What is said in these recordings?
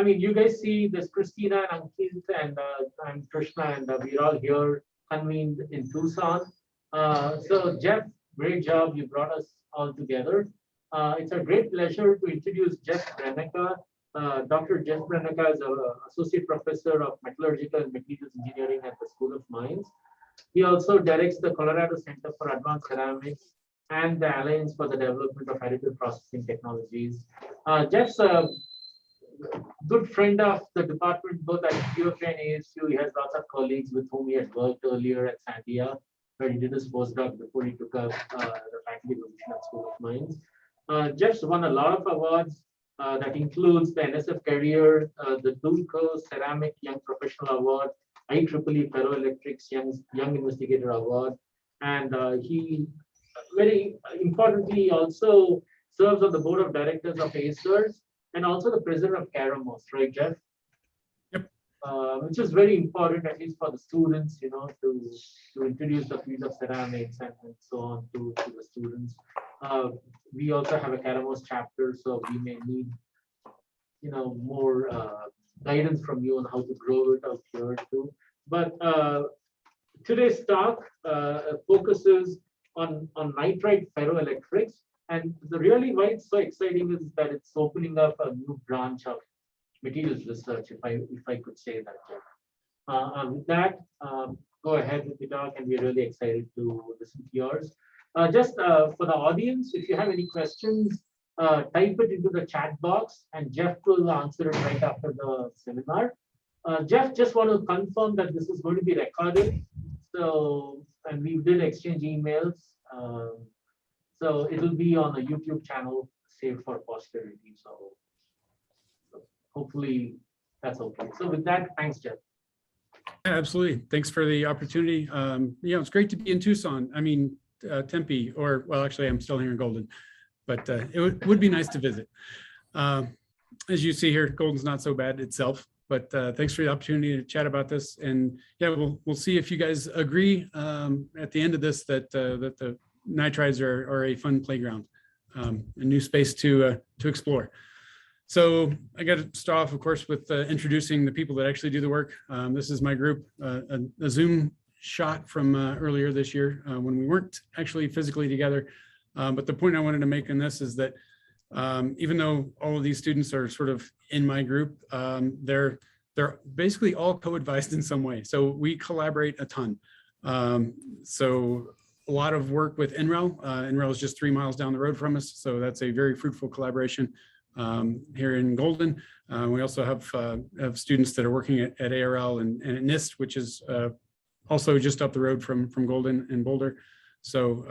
I mean, you guys see this Christina and Ankit and I'm Krishna, and we're all here convened in Tucson. So Geoff, great job. You brought us all together. It's a great pleasure to introduce Geoff Brennecka. Dr. Geoff Brennecka is an associate professor of metallurgical and materials engineering at the School of Mines. He also directs the Colorado Center for Advanced Ceramics and the Alliance for the Development of Additive Processing Technologies. Geoff's a good friend of the department, both at Geoff and ASU. He has lots of colleagues with whom he had worked earlier at Sandia, where he did his postdoc before he took up the faculty position at School of Mines. Geoff's won a lot of awards that includes the NSF Career, the Dulco Ceramic Young Professional Award, IEEE Ferroelectrics Young Investigator Award, and he very importantly also serves on the board of directors of ACERS and also the president of Karamos, right, Geoff? Yep. Which is very important, at least for the students, you know, to introduce the field of ceramics and so on to the students. We also have a Karamos chapter, so we may need, you know, more guidance from you on how to grow it out here too. But today's talk focuses on nitride ferroelectrics, and the really why it's so exciting is that it's opening up a new branch of materials research, if I could say that. And with that, go ahead with the talk, and we're really excited to listen to yours. Just for the audience, if you have any questions, type it into the chat box, and Geoff will answer it right after the seminar. Geoff, just want to confirm that this is going to be recorded. So, and we did exchange emails. So it'll be on a YouTube channel saved for posterity. So hopefully that's okay. So with that, thanks, Geoff. Yeah, absolutely. Thanks for the opportunity. You know, it's great to be in Tucson. I mean, Tempe, or well, actually, I'm still here in Golden, but it would be nice to visit. As you see here, Golden's not so bad itself, but thanks for the opportunity to chat about this. And yeah, we'll see if you guys agree at the end of this that the nitrides are a fun playground, a new space to explore. So I got to start off, of course, with introducing the people that actually do the work. This is my group, a Zoom shot from earlier this year when we weren't actually physically together. But the point I wanted to make in this is that even though all of these students are sort of in my group, they're basically all co-advised in some way. So we collaborate a ton. So a lot of work with NREL. NREL is just 3 miles down the road from us. So that's a very fruitful collaboration here in Golden. We also have students that are working at ARL and at NIST, which is also just up the road from Golden and Boulder. So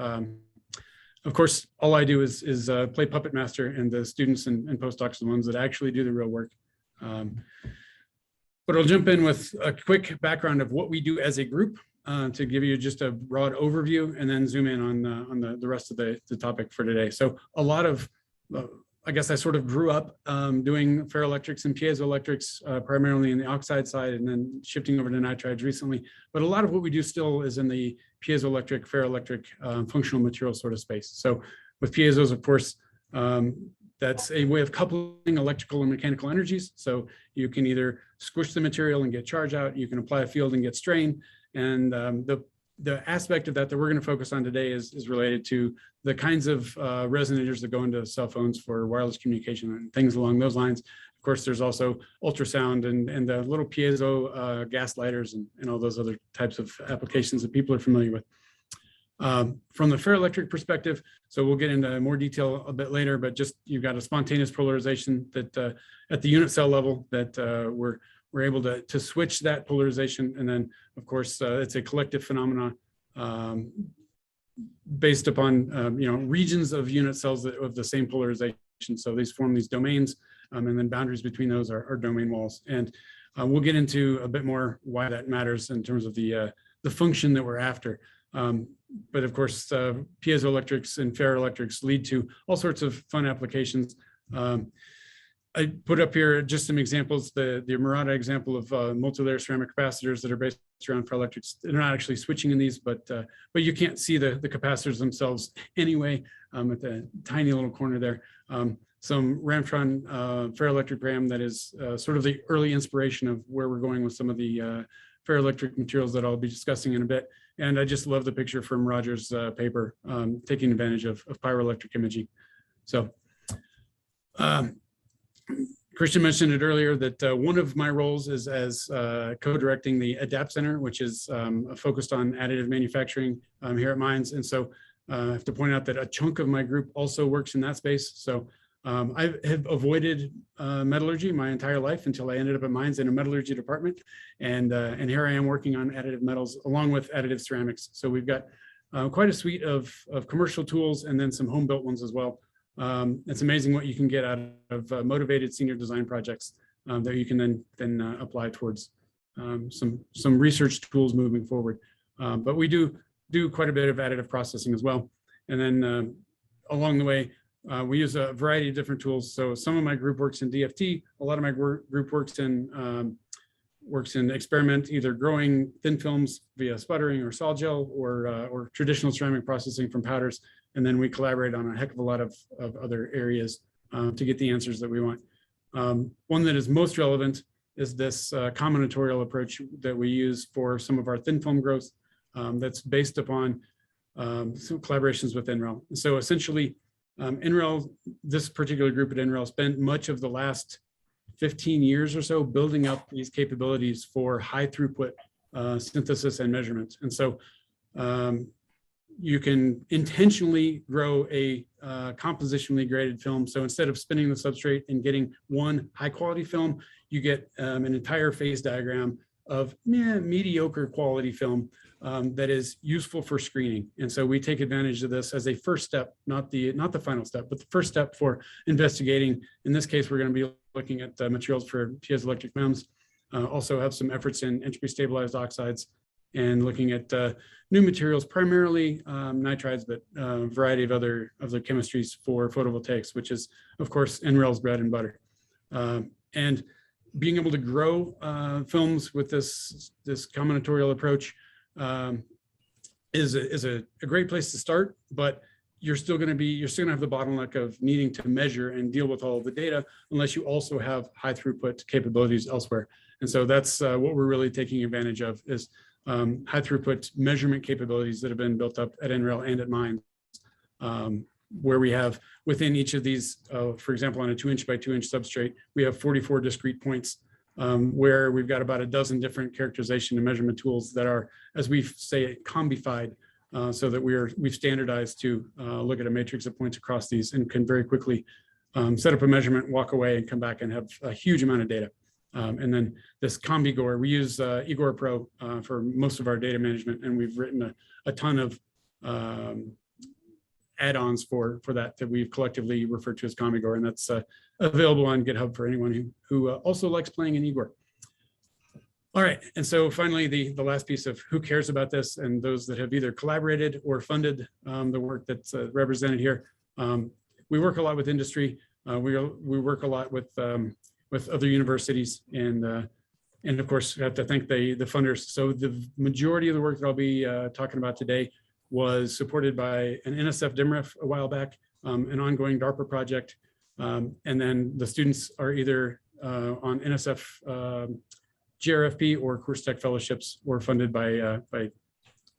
of course, all I do is play puppet master, and the students and postdocs are the ones that actually do the real work. But I'll jump in with a quick background of what we do as a group to give you just a broad overview, and then zoom in on the rest of the topic for today. So a lot of, I guess I sort of grew up doing ferroelectrics and piezoelectrics, primarily in the oxide side, and then shifting over to nitrides recently. But a lot of what we do still is in the piezoelectric, ferroelectric, functional material sort of space. So with piezos, of course, that's a way of coupling electrical and mechanical energies. So you can either squish the material and get charge out, you can apply a field and get strain. And the aspect of that we're going to focus on today is related to the kinds of resonators that go into cell phones for wireless communication and things along those lines. Of course, there's also ultrasound and the little piezo gas lighters and all those other types of applications that people are familiar with. From the ferroelectric perspective, so we'll get into more detail a bit later, but just you've got a spontaneous polarization that at the unit cell level that we're able to switch that polarization. And then, of course, it's a collective phenomena based upon regions of unit cells of the same polarization. So these form these domains, and then boundaries between those are domain walls. And we'll get into a bit more why that matters in terms of the function that we're after. But of course, piezoelectrics and ferroelectrics lead to all sorts of fun applications. I put up here just some examples, the Murata example of multi-layer ceramic capacitors that are based around ferroelectrics. They're not actually switching in these, but you can't see the capacitors themselves anyway at the tiny little corner there. some Ramtron ferroelectric RAM that is sort of the early inspiration of where we're going with some of the ferroelectric materials that I'll be discussing in a bit. And I just love the picture from Roger's paper, taking advantage of pyroelectric imaging. So Christian mentioned it earlier that one of my roles is as co-directing the ADAPT Center, which is focused on additive manufacturing here at Mines. And so I have to point out that a chunk of my group also works in that space. So I have avoided metallurgy my entire life until I ended up at Mines in a metallurgy department. And here I am working on additive metals along with additive ceramics. So we've got quite a suite of commercial tools and then some home built ones as well. It's amazing what you can get out of motivated senior design projects that you can then apply towards some research tools moving forward. But we do quite a bit of additive processing as well. And then along the way, we use a variety of different tools. So some of my group works in DFT. A lot of my group works in experiment, either growing thin films via sputtering or sol gel or traditional ceramic processing from powders. And then we collaborate on a heck of a lot of other areas to get the answers that we want. One that is most relevant is this combinatorial approach that we use for some of our thin film growth that's based upon some collaborations with NREL. So essentially, NREL, this particular group at NREL spent much of the last 15 years or so building up these capabilities for high throughput synthesis and measurement. And so you can intentionally grow a compositionally graded film. So instead of spinning the substrate and getting one high quality film, you get an entire phase diagram of mediocre quality film that is useful for screening. And so we take advantage of this as a first step, not the final step, but the first step for investigating. In this case, we're going to be looking at materials for piezoelectric MEMS. Also have some efforts in entropy stabilized oxides and looking at new materials, primarily nitrides, but a variety of other chemistries for photovoltaics, which is, of course, NREL's bread and butter. And being able to grow films with this combinatorial approach is a great place to start, but you're still going to have the bottleneck of needing to measure and deal with all of the data unless you also have high throughput capabilities elsewhere. And so that's what we're really taking advantage of is high throughput measurement capabilities that have been built up at NREL and at Mines, where we have within each of these, for example, on a 2-inch by 2-inch substrate, we have 44 discrete points where we've got about a dozen different characterization and measurement tools that are, as we say, combified, so that we've standardized to look at a matrix of points across these and can very quickly set up a measurement, walk away, and come back and have a huge amount of data. And then this CombiGore, we use Igor Pro for most of our data management, and we've written a ton of add-ons for that we've collectively referred to as CombiGore, and that's available on GitHub for anyone who also likes playing in Igor. All right, and so finally, the last piece of who cares about this, and those that have either collaborated or funded the work that's represented here. We work a lot with industry. We work a lot with other universities, and of course, we have to thank the funders. So the majority of the work that I'll be talking about today was supported by an NSF DIMREF a while back, an ongoing DARPA project, and then the students are either on NSF GRFP or Course Tech fellowships or funded by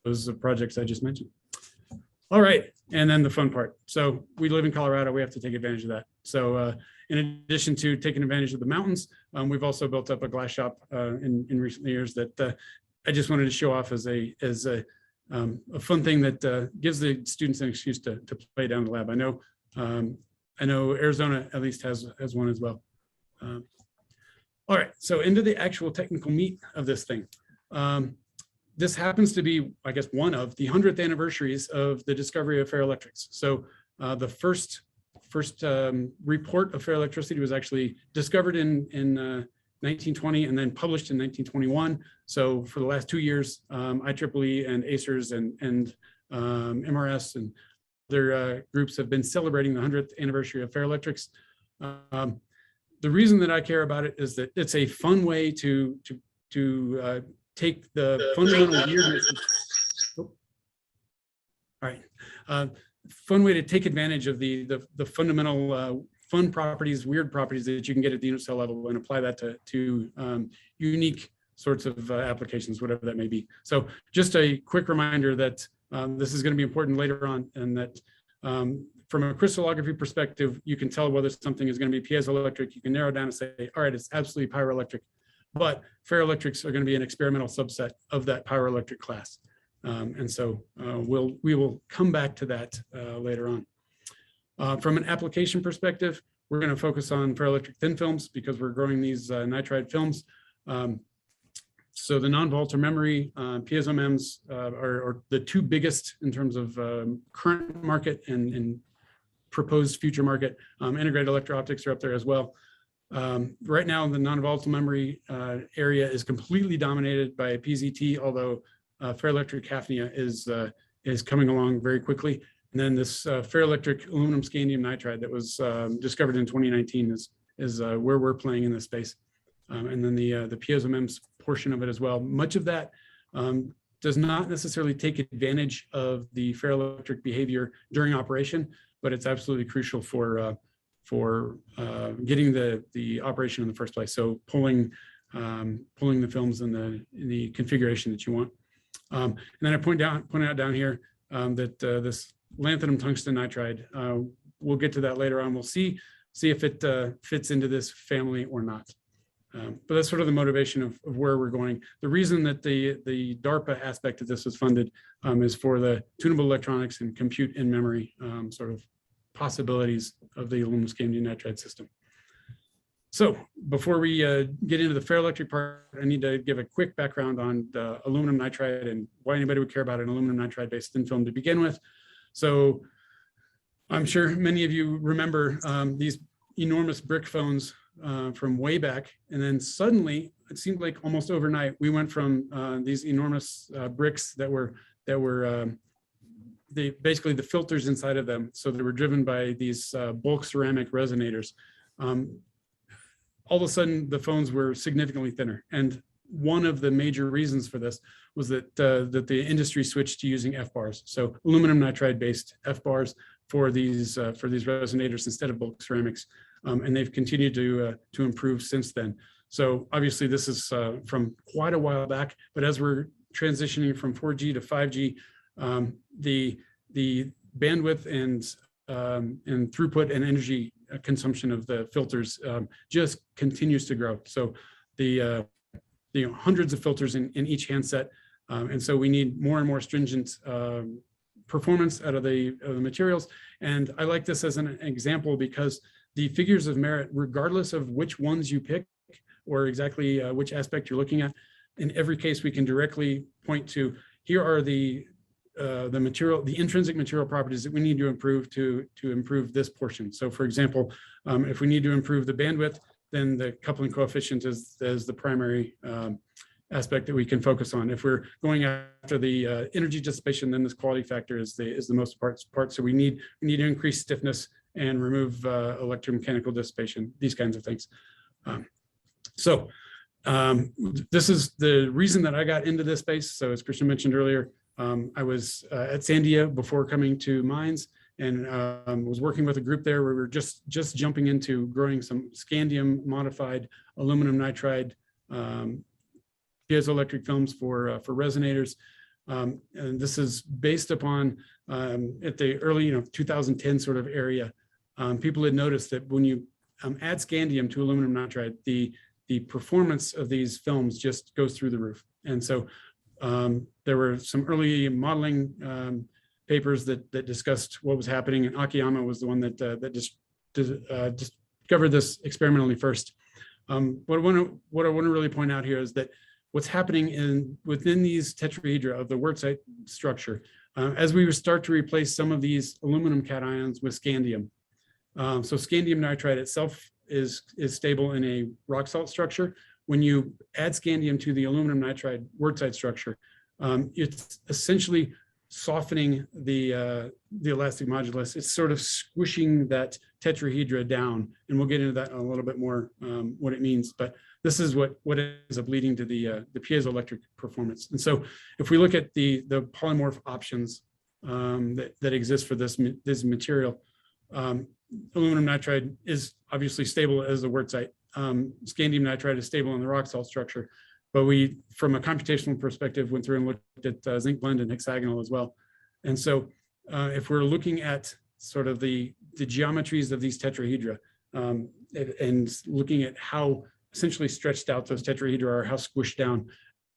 those projects I just mentioned. All right, and then the fun part. So we live in Colorado, we have to take advantage of that. So in addition to taking advantage of the mountains, we've also built up a glass shop in recent years that I just wanted to show off as a fun thing that gives the students an excuse to play down the lab. I know Arizona at least has one as well. All right, so into the actual technical meat of this thing. This happens to be, I guess, one of the 100th anniversaries of the discovery of ferroelectrics. So the first report of ferroelectricity was actually discovered in 1920 and then published in 1921. So for the last 2 years, IEEE and ACERS and MRS and other groups have been celebrating the 100th anniversary of ferroelectrics. The reason that I care about it is that it's a fun way to take the fundamental weirdness. All right, fun way to take advantage of the fundamental fun properties, weird properties that you can get at the unit cell level and apply that to unique sorts of applications, whatever that may be. So just a quick reminder that this is going to be important later on, and that from a crystallography perspective, you can tell whether something is going to be piezoelectric. You can narrow down and say, all right, it's absolutely pyroelectric, but ferroelectrics are going to be an experimental subset of that pyroelectric class. And so we will come back to that later on. From an application perspective, we're going to focus on ferroelectric thin films because we're growing these nitride films. So the non-volatile memory, piezo MEMS are the two biggest in terms of current market and proposed future market. Integrated electro-optics are up there as well. Right now, the non-volatile memory area is completely dominated by PZT, although ferroelectric hafnia is coming along very quickly. And then this ferroelectric aluminum scandium nitride that was discovered in 2019 is where we're playing in this space. And then the piezo MEMS portion of it as well. Much of that does not necessarily take advantage of the ferroelectric behavior during operation, but it's absolutely crucial for getting the operation in the first place. So pulling the films in the configuration that you want. And then I point out down here that this lanthanum tungsten nitride, we'll get to that later on. We'll see if it fits into this family or not. But that's sort of the motivation of where we're going. The reason that the DARPA aspect of this was funded is for the tunable electronics and compute in memory sort of possibilities of the aluminum scandium nitride system. So before we get into the ferroelectric part, I need to give a quick background on the aluminum nitride and why anybody would care about an aluminum nitride based thin film to begin with. So I'm sure many of you remember these enormous brick phones from way back, and then suddenly it seemed like almost overnight we went from these enormous bricks that were basically the filters inside of them, so they were driven by these bulk ceramic resonators. All of a sudden the phones were significantly thinner, and one of the major reasons for this was that the industry switched to using FBARs, so aluminum nitride based FBARs for these resonators instead of bulk ceramics. And they've continued to improve since then. So obviously this is from quite a while back, but as we're transitioning from 4G to 5G, the bandwidth and throughput and energy consumption of the filters just continues to grow. So the hundreds of filters in each handset, and so we need more and more stringent performance out of the materials. And I like this as an example because the figures of merit, regardless of which ones you pick or exactly which aspect you're looking at, in every case we can directly point to, here are the intrinsic material properties that we need to improve to improve this portion. So for example, if we need to improve the bandwidth, then the coupling coefficient is the primary aspect that we can focus on. If we're going after the energy dissipation, then this quality factor is the most part. So we need to increase stiffness and remove electromechanical dissipation, these kinds of things. This is the reason that I got into this space. So as Christian mentioned earlier, I was at Sandia before coming to Mines, and was working with a group there where we were just jumping into growing some scandium modified aluminum nitride piezoelectric films for resonators. And this is based upon at the early 2010 sort of area. People had noticed that when you add scandium to aluminum nitride, the performance of these films just goes through the roof. And so there were some early modeling papers that discussed what was happening, and Akiyama was the one that discovered this experimentally first. What I want to really point out here is that what's happening within these tetrahedra of the wurtzite structure, as we start to replace some of these aluminum cations with scandium. So scandium nitride itself is stable in a rock salt structure. When you add scandium to the aluminum nitride wurtzite structure, it's essentially softening the elastic modulus. It's sort of squishing that tetrahedra down, and we'll get into that a little bit more, what it means. But this is what ends up leading to the piezoelectric performance. And so if we look at the polymorph options that exist for this material, aluminum nitride is obviously stable as a quartzite. Scandium nitride is stable in the rock salt structure, but we, from a computational perspective, went through and looked at zinc blende and hexagonal as well. And so if we're looking at sort of the geometries of these tetrahedra and looking at how essentially stretched out those tetrahedra are, how squished down,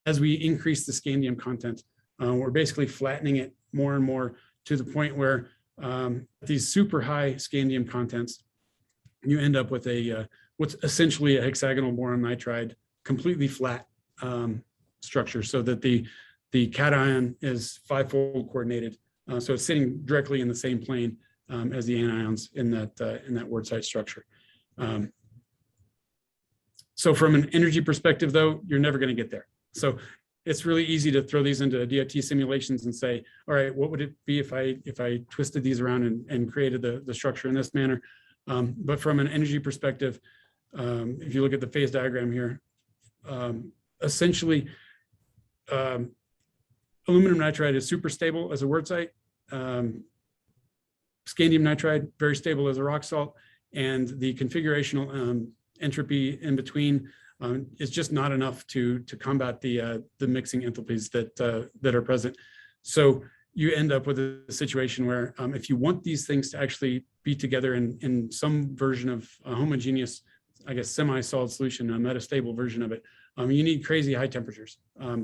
as we increase the scandium content, we're basically flattening it more and more to the point where these super high scandium contents, you end up with a what's essentially a hexagonal boron nitride, completely flat structure, so that the cation is fivefold coordinated. So it's sitting directly in the same plane as the anions in that quartzite structure. So from an energy perspective, though, you're never going to get there. So it's really easy to throw these into DOT simulations and say, all right, what would it be if I twisted these around and created the structure in this manner? But from an energy perspective, if you look at the phase diagram here, essentially, aluminum nitride is super stable as a quartzite. Scandium nitride, very stable as a rock salt, and the configurational entropy in between is just not enough to combat the mixing enthalpies that are present. So you end up with a situation where if you want these things to actually be together in some version of a homogeneous, I guess, semi-solid solution, a metastable version of it, you need crazy high temperatures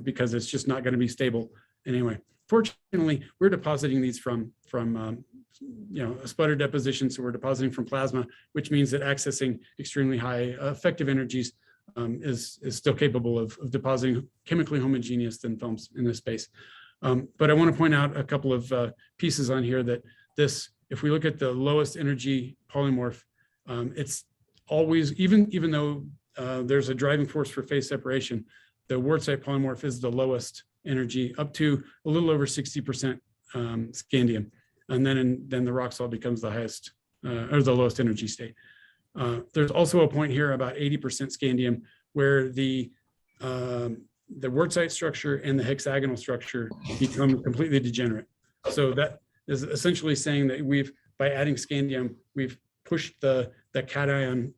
because it's just not going to be stable anyway. Fortunately, we're depositing these from a sputter deposition, so we're depositing from plasma, which means that accessing extremely high effective energies is still capable of depositing chemically homogeneous thin films in this space. But I want to point out a couple of pieces on here that if we look at the lowest energy polymorph, it's always, even though there's a driving force for phase separation, the quartzite polymorph is the lowest energy, up to a little over 60% scandium. And then the rock salt becomes the highest or the lowest energy state. There's also a point here about 80% scandium where the quartzite structure and the hexagonal structure become completely degenerate. So that is essentially saying that by adding scandium, we've pushed the cation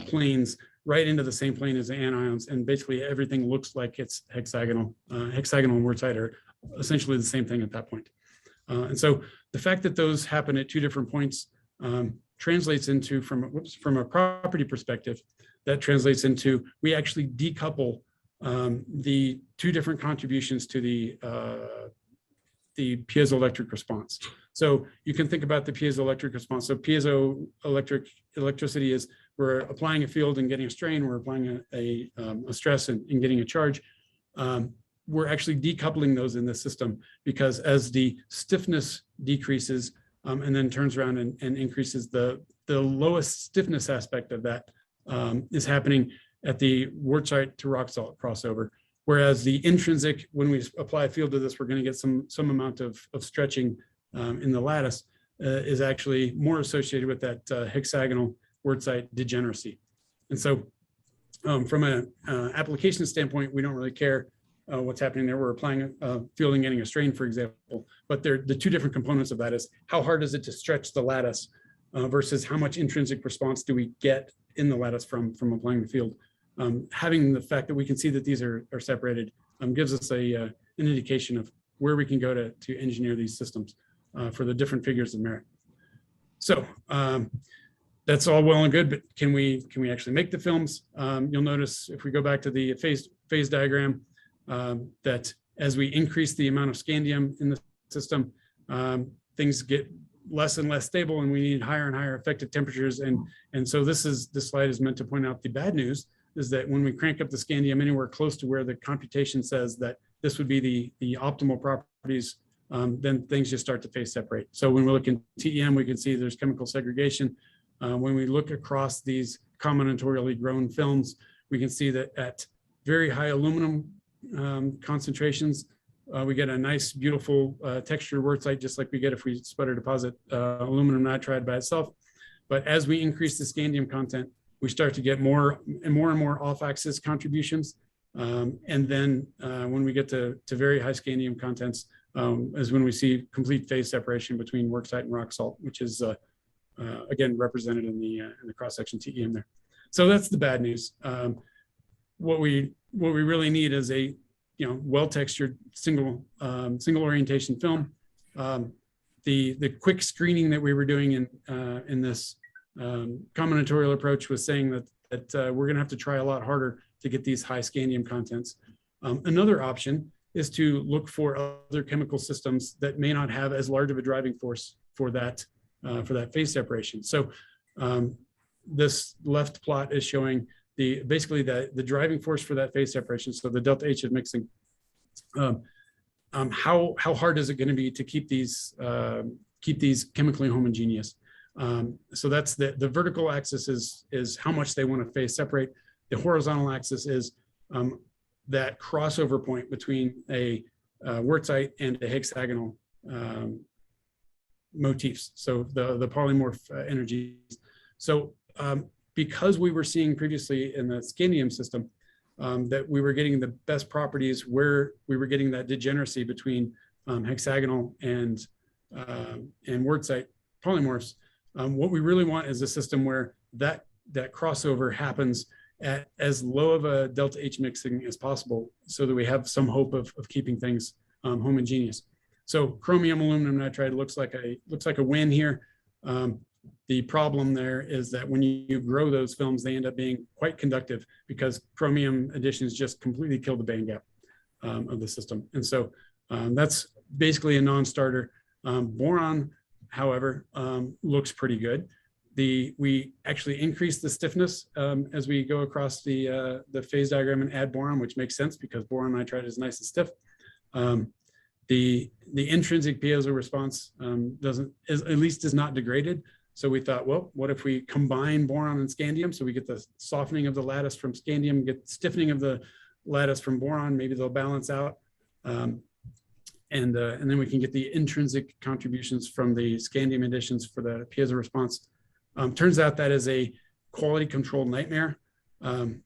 planes right into the same plane as the anions, and basically everything looks like it's hexagonal. Hexagonal and quartzite are essentially the same thing at that point. And so the fact that those happen at two different points translates into, from a property perspective, that translates into we actually decouple the two different contributions to the piezoelectric response. So you can think about the piezoelectric response. So electricity is we're applying a field and getting a strain, we're applying a stress and getting a charge. We're actually decoupling those in the system because as the stiffness decreases and then turns around and increases, the lowest stiffness aspect of that is happening at the quartzite to rock salt crossover. Whereas the intrinsic, when we apply a field to this, we're going to get some amount of stretching in the lattice is actually more associated with that hexagonal quartzite degeneracy. And so from an application standpoint, we don't really care what's happening there. We're applying a field and getting a strain, for example, but the two different components of that is how hard is it to stretch the lattice versus how much intrinsic response do we get in the lattice from applying the field. Having the fact that we can see that these are separated gives us an indication of where we can go to engineer these systems for the different figures of merit. So that's all well and good, but can we actually make the films? You'll notice if we go back to the phase diagram that as we increase the amount of scandium in the system, things get less and less stable, and we need higher and higher effective temperatures. And so this slide is meant to point out the bad news is that when we crank up the scandium anywhere close to where the computation says that this would be the optimal properties, then things just start to phase separate. So when we look in TEM, we can see there's chemical segregation. When we look across these combinatorially grown films, we can see that at very high aluminum concentrations, we get a nice, beautiful texture quartzite, just like we get if we sputter deposit aluminum nitride by itself. But as we increase the scandium content, we start to get more and more off-axis contributions. And then when we get to very high scandium contents is when we see complete phase separation between quartzite and rock salt, which is again, represented in the cross-section TEM there. So that's the bad news. What we really need is a well-textured single orientation film. The quick screening that we were doing in this combinatorial approach was saying that we're going to have to try a lot harder to get these high scandium contents. Another option is to look for other chemical systems that may not have as large of a driving force for that phase separation. So this left plot is showing basically the driving force for that phase separation. So the delta H of mixing. How hard is it going to be to keep these chemically homogeneous? So that's the vertical axis is how much they want to phase separate. The horizontal axis is that crossover point between a wurtzite and a hexagonal motifs. So the polymorph energies. So because we were seeing previously in the scandium system that we were getting the best properties where we were getting that degeneracy between hexagonal and wurtzite polymorphs. What we really want is a system where that crossover happens at as low of a delta H mixing as possible, so that we have some hope of keeping things homogeneous. So chromium aluminum nitride looks like a win here. The problem there is that when you grow those films, they end up being quite conductive because chromium additions just completely kill the band gap of the system. And so that's basically a non-starter. Boron, however, looks pretty good. We actually increase the stiffness as we go across the phase diagram and add boron, which makes sense because boron nitride is nice and stiff. The intrinsic piezo response is not degraded. So we thought, well, what if we combine boron and scandium? So we get the softening of the lattice from scandium, get stiffening of the lattice from boron, maybe they'll balance out. And then we can get the intrinsic contributions from the scandium additions for the piezo response. Turns out that is a quality control nightmare.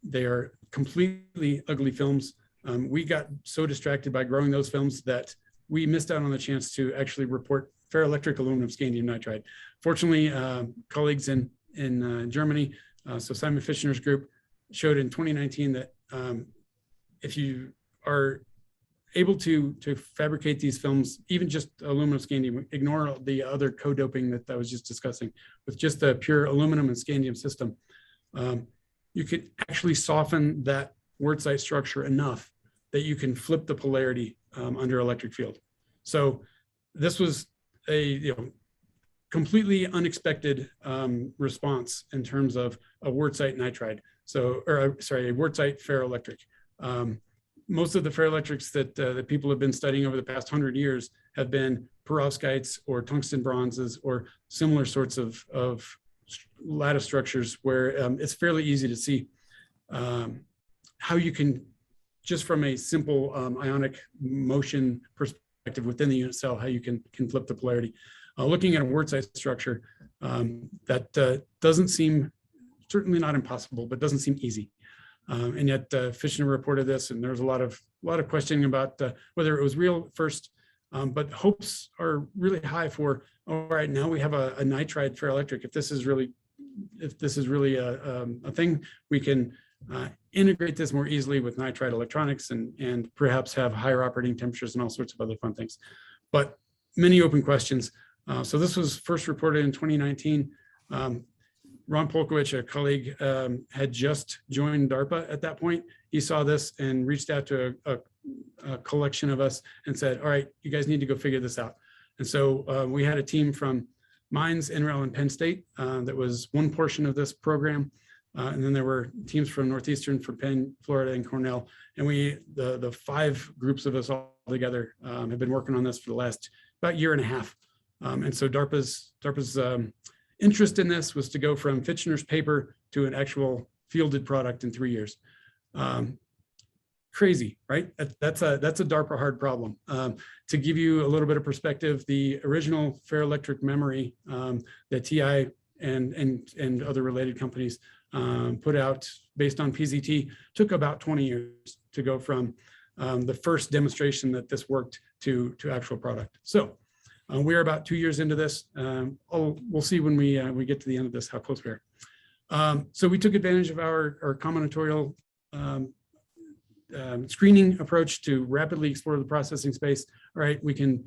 They are completely ugly films. We got so distracted by growing those films that we missed out on the chance to actually report ferroelectric aluminum scandium nitride. Fortunately, colleagues in Germany, so Simon Fischner's group, showed in 2019 that if you are able to fabricate these films, even just aluminum scandium, ignore the other co-doping that I was just discussing, with just the pure aluminum and scandium system, you could actually soften that wurtzite structure enough that you can flip the polarity under electric field. So this was a completely unexpected response in terms of a wurtzite nitride. So, a wurtzite ferroelectric. Most of the ferroelectrics that people have been studying over the past 100 years have been perovskites or tungsten bronzes or similar sorts of lattice structures where it's fairly easy to see how you can, just from a simple ionic motion perspective within the unit cell, how you can flip the polarity. Looking at a wurtzite structure, that doesn't seem, certainly not impossible, but doesn't seem easy. And yet Fischner reported this, and there's a lot of questioning about whether it was real at first, but hopes are really high for, all right, now we have a nitride ferroelectric. If this is really a thing, we can integrate this more easily with nitride electronics and perhaps have higher operating temperatures and all sorts of other fun things. But many open questions. So this was first reported in 2019. Ron Polkowicz, a colleague, had just joined DARPA at that point. He saw this and reached out to a collection of us and said, all right, you guys need to go figure this out. And so we had a team from Mines, NREL, and Penn State that was one portion of this program. And then there were teams from Northeastern, from Penn, Florida, and Cornell. And the 5 groups of us all together have been working on this for the last about year and a half. And so DARPA's interest in this was to go from Fischner's paper to an actual fielded product in 3 years. Crazy, right? That's a DARPA hard problem. To give you a little bit of perspective, the original ferroelectric memory that TI and other related companies put out based on PZT took about 20 years to go from the first demonstration that this worked to actual product. So We're about 2 years into this. We'll see when we get to the end of this how close we are. So we took advantage of our combinatorial screening approach to rapidly explore the processing space. All right, we can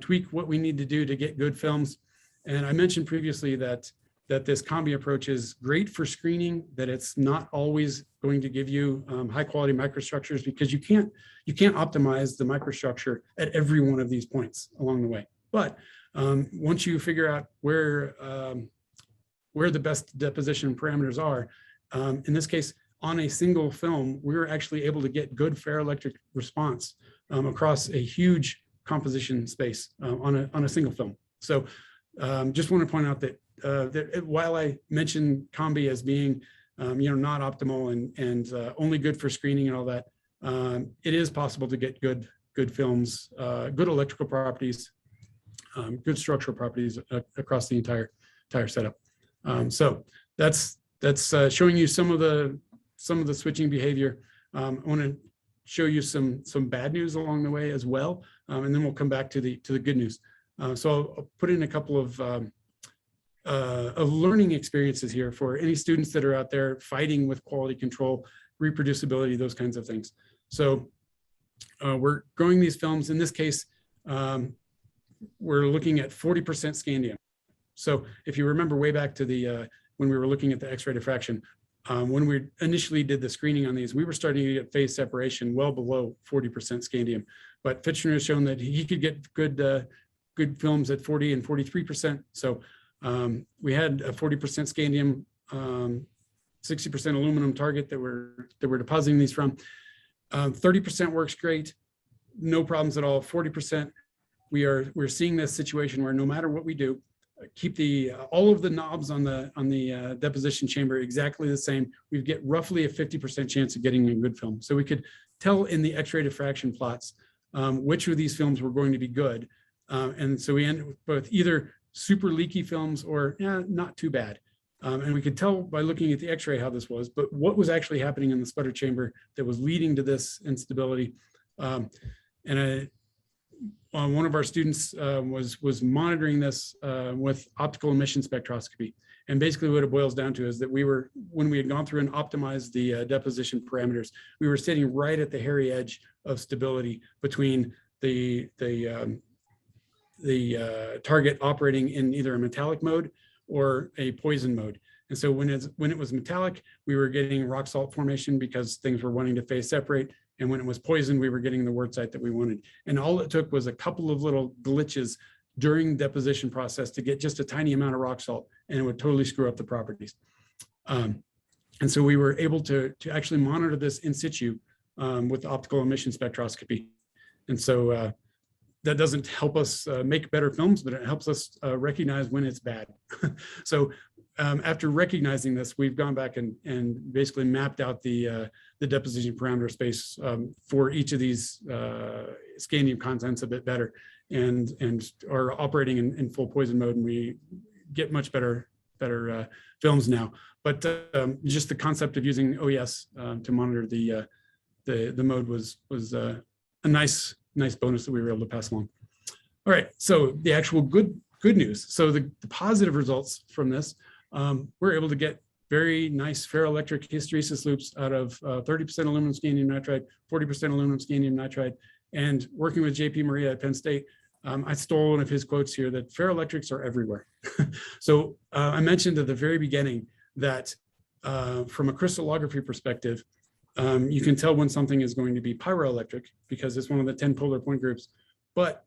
tweak what we need to do to get good films. And I mentioned previously that this combi approach is great for screening, that it's not always going to give you high quality microstructures, because you can't optimize the microstructure at every one of these points along the way. But once you figure out where the best deposition parameters are, in this case, on a single film, we were actually able to get good ferroelectric response across a huge composition space on a single film. So just want to point out that while I mentioned combi as being not optimal and only good for screening and all that, it is possible to get good films, good electrical properties, good structural properties across the entire setup. So that's showing you some of the switching behavior. I want to show you some bad news along the way as well, and then we'll come back to the good news. So I'll put in a couple of learning experiences here for any students that are out there fighting with quality control, reproducibility, those kinds of things. So we're growing these films. In this case, we're looking at 40% scandium. So if you remember way back to the when we were looking at the X-ray diffraction, when we initially did the screening on these, we were starting to get phase separation well below 40% scandium. But Fitchner has shown that he could get good films at 40 and 43%. So we had a 40% scandium, 60% aluminum target that we're depositing these from. 30% works great, no problems at all. 40%, we're seeing this situation where no matter what we do, keep all of the knobs on the deposition chamber exactly the same, we get roughly a 50% chance of getting a good film. So we could tell in the X-ray diffraction plots which of these films were going to be good. And so we ended with both either super leaky films or not too bad. And we could tell by looking at the X-ray how this was, but what was actually happening in the sputter chamber that was leading to this instability. One of our students was monitoring this with optical emission spectroscopy. And basically what it boils down to is that when we had gone through and optimized the deposition parameters, we were sitting right at the hairy edge of stability between the target operating in either a metallic mode or a poison mode. And so when it was metallic, we were getting rock salt formation because things were wanting to phase separate. And when it was poison, we were getting the wurtzite that we wanted. And all it took was a couple of little glitches during the deposition process to get just a tiny amount of rock salt, and it would totally screw up the properties. And so we were able to actually monitor this in situ with optical emission spectroscopy. And so that doesn't help us make better films, but it helps us recognize when it's bad. So after recognizing this, we've gone back and basically mapped out the deposition parameter space for each of these scandium contents a bit better, and are operating in full poison mode, and we get much better films now. But just the concept of using OES to monitor the mode was a nice bonus that we were able to pass along. All right, so the actual good news. So the positive results from this, we're able to get very nice ferroelectric hysteresis loops out of 30% aluminum scandium nitride, 40% aluminum scandium nitride. And working with JP Maria at Penn State, I stole one of his quotes here that ferroelectrics are everywhere. So I mentioned at the very beginning that from a crystallography perspective, you can tell when something is going to be pyroelectric because it's one of the 10 polar point groups. But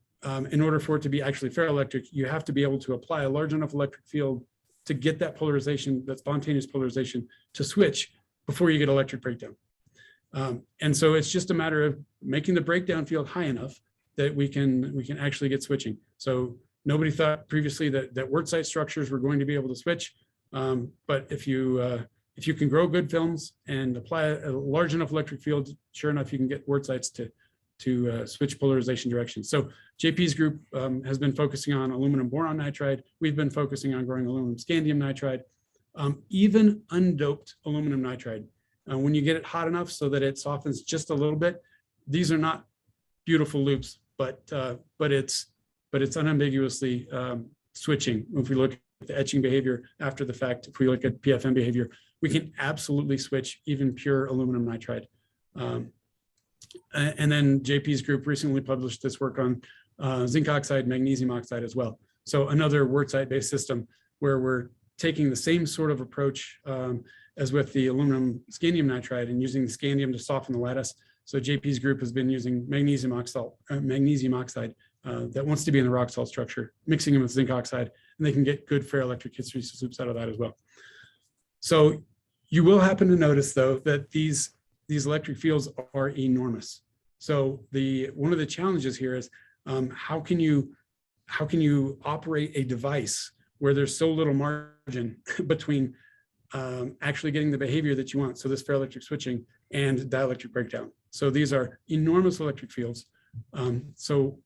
in order for it to be actually ferroelectric, you have to be able to apply a large enough electric field to get that polarization, that spontaneous polarization, to switch before you get electric breakdown. And so it's just a matter of making the breakdown field high enough that we can actually get switching. So nobody thought previously that wurtzite structures were going to be able to switch, but if you can grow good films and apply a large enough electric field, sure enough, you can get wurtzites to switch polarization directions. So JP's group has been focusing on aluminum boron nitride. We've been focusing on growing aluminum scandium nitride, even undoped aluminum nitride. When you get it hot enough so that it softens just a little bit, these are not beautiful loops, but but it's unambiguously switching. If we look at the etching behavior after the fact, if we look at PFM behavior, we can absolutely switch even pure aluminum nitride. And then JP's group recently published this work on zinc oxide, magnesium oxide as well. So another wurtzite-based system where we're taking the same sort of approach as with the aluminum scandium nitride and using the scandium to soften the lattice. So JP's group has been using magnesium oxide that wants to be in the rock salt structure, mixing them with zinc oxide, and they can get good ferroelectric hysteresis loops out of that as well. So you will happen to notice, though, that these electric fields are enormous. So one of the challenges here is how can you operate a device where there's so little margin between actually getting the behavior that you want, so this ferroelectric switching and dielectric breakdown. So these are enormous electric fields. So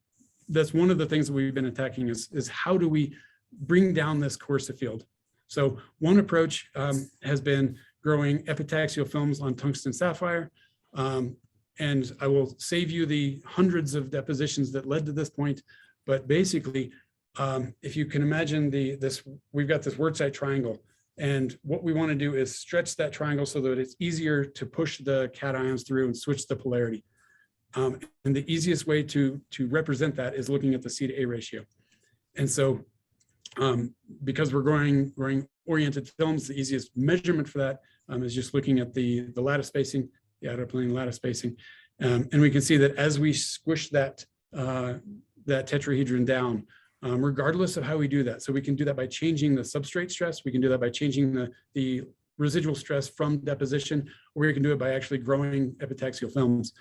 that's one of the things that we've been attacking is how do we bring down this coercive field? So one approach has been growing epitaxial films on tungsten sapphire. And I will save you the hundreds of depositions that led to this point. But basically, if you can imagine we've got this wurtzite triangle. And what we want to do is stretch that triangle so that it's easier to push the cations through and switch the polarity. And the easiest way to represent that is looking at the C to A ratio. And so because we're growing oriented films, the easiest measurement for that is just looking at the lattice spacing, the outer plane lattice spacing. And we can see that as we squish that tetrahedron down, regardless of how we do that. So we can do that by changing the substrate stress. We can do that by changing the residual stress from deposition, or we can do it by actually growing epitaxial films.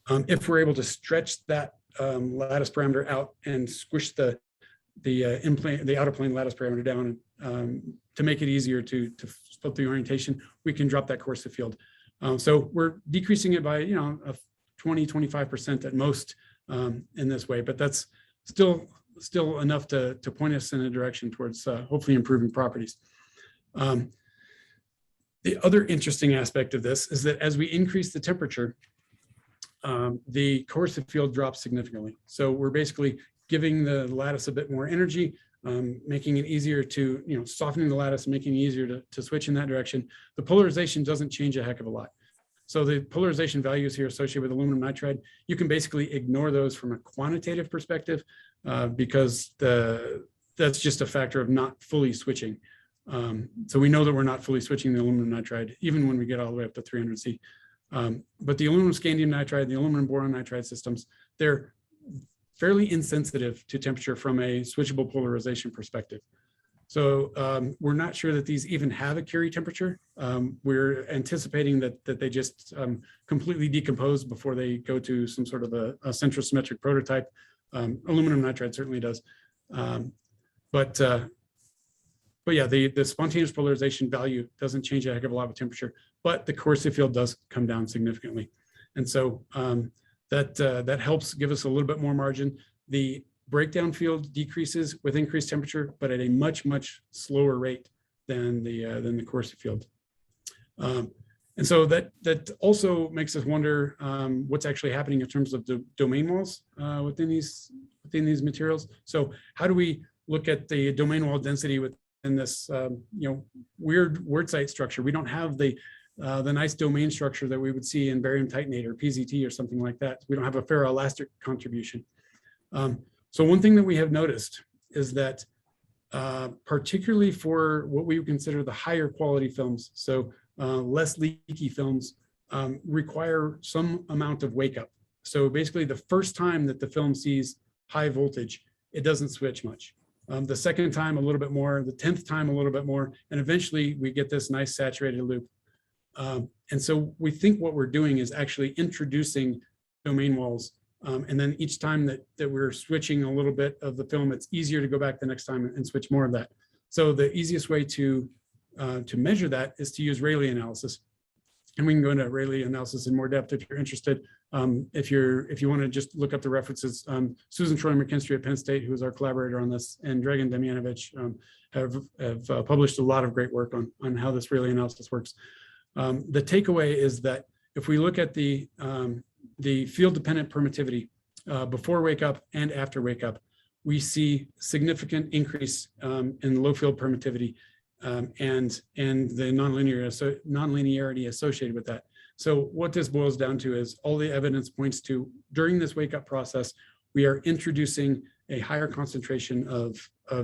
If we're able to stretch that lattice parameter out and squish the outer plane lattice parameter down to make it easier to split the orientation, we can drop that coercive field. So we're decreasing it by 20-25% at most in this way, but that's still enough to point us in a direction towards hopefully improving properties. The other interesting aspect of this is that as we increase the temperature, the coercive field drops significantly. So we're basically giving the lattice a bit more energy, making it easier to, softening the lattice, making it easier to switch in that direction. The polarization doesn't change a heck of a lot. So the polarization values here associated with aluminum nitride, you can basically ignore those from a quantitative perspective because that's just a factor of not fully switching. So we know that we're not fully switching the aluminum nitride, even when we get all the way up to 300C. But the aluminum scandium nitride, the aluminum boron nitride systems, they're fairly insensitive to temperature from a switchable polarization perspective. So we're not sure that these even have a Curie temperature. We're anticipating that they just completely decompose before they go to some sort of a centrosymmetric prototype. Aluminum nitride certainly does. But yeah, the spontaneous polarization value doesn't change a heck of a lot with temperature, but the coercive field does come down significantly. And so that helps give us a little bit more margin. The breakdown field decreases with increased temperature, but at a much, much slower rate than the coercive field. And so that also makes us wonder what's actually happening in terms of the domain walls within these materials. So how do we look at the domain wall density within this weird wurtzite structure? We don't have the nice domain structure that we would see in barium titanate or PZT or something like that. We don't have a ferroelastic contribution. So one thing that we have noticed is that particularly for what we would consider the higher quality films, so less leaky films, require some amount of wake up. So basically the first time that the film sees high voltage, it doesn't switch much. The second time a little bit more, the 10th time a little bit more, and eventually we get this nice saturated loop. And so we think what we're doing is actually introducing domain walls. And then each time that we're switching a little bit of the film, it's easier to go back the next time and switch more of that. So the easiest way to measure that is to use Rayleigh analysis. And we can go into Rayleigh analysis in more depth if you're interested. If you want to just look up the references, Susan Troy McKinstry at Penn State, who is our collaborator on this, and Dragan Damjanovic have published a lot of great work on how this Rayleigh analysis works. The takeaway is that if we look at the field-dependent permittivity before wake up and after wake up, we see significant increase in low field permittivity and the nonlinearity associated with that. So what this boils down to is all the evidence points to during this wake up process, we are introducing a higher concentration of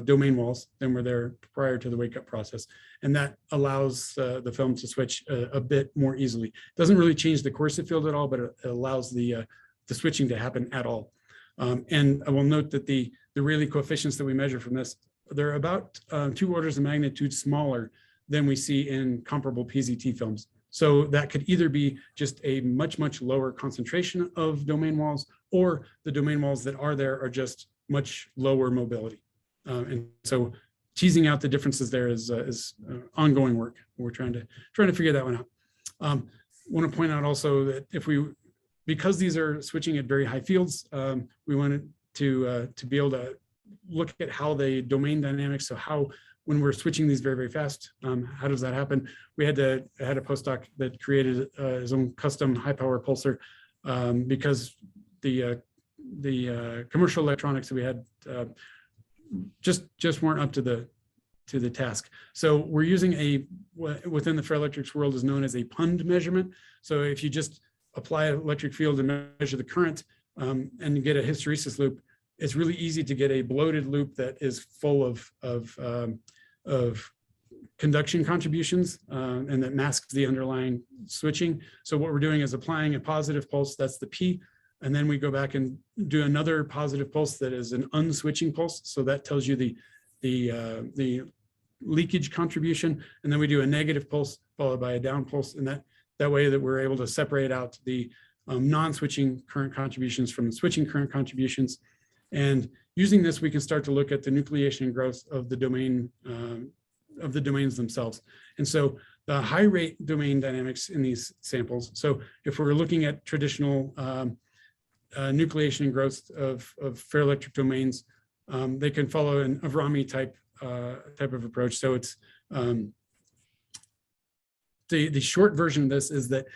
domain walls than were there prior to the wake up process. And that allows the film to switch a bit more easily. Doesn't really change the coercive field at all, but it allows the switching to happen at all. And I will note that the Rayleigh coefficients that we measure from this, they're about 2 orders of magnitude smaller than we see in comparable PZT films. So that could either be just a much, much lower concentration of domain walls, or the domain walls that are there are just much lower mobility. And so teasing out the differences there is ongoing work. We're trying to figure that one out. Want to point out also that because these are switching at very high fields, we wanted to be able to look at how the domain dynamics, so how when we're switching these very, very fast, how does that happen? We had a postdoc that created his own custom high power pulsar because the commercial electronics that we had just weren't up to the task. So we're using within the ferroelectrics world is known as a PUND measurement. So if you just apply an electric field and measure the current and you get a hysteresis loop, it's really easy to get a bloated loop that is full of conduction contributions and that masks the underlying switching. So what we're doing is applying a positive pulse, that's the P, and then we go back and do another positive pulse that is an unswitching pulse. So that tells you the leakage contribution, and then we do a negative pulse followed by a down pulse, and that way that we're able to separate out the non-switching current contributions from the switching current contributions. And using this, we can start to look at the nucleation and growth of the domain of the domains themselves. And so the high rate domain dynamics in these samples. So if we're looking at traditional nucleation and growth of ferroelectric domains, they can follow an Avrami type of approach. So it's the short version of this is that